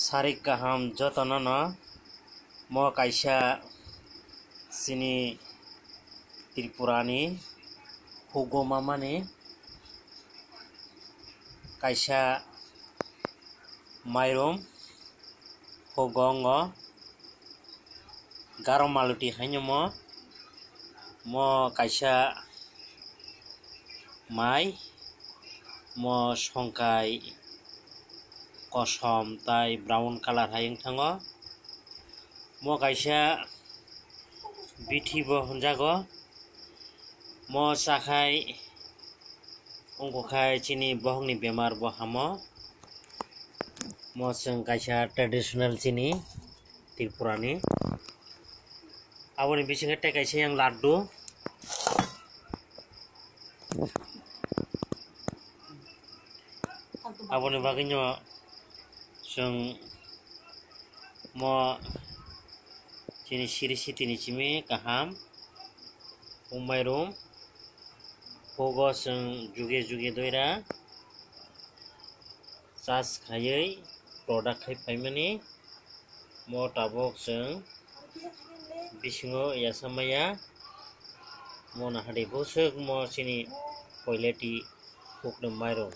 Sarik kaham jotono no mo kaisa sini Tripurani hugomamani kaisa mairum hugongo garomaluti hainyomo mo kaisa mai mo songkai kosom tai brown color hayeng thango mo kaisa bithi bo hunjago mo sakhai ongkokhai chini bohongni bemar bo hamo mo chong kaisa traditional chini Tripurani aboni bisingo tei kaisa yang laddu aboni bagino chong mo chini siri sitini chimi kaham umairum hugo chong juge juge doira chas khayei product khai paimani mo tabok chong bisingo yasamaya mo nahadi bosok mo chini poileti hukno mairum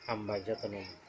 hambai jotono.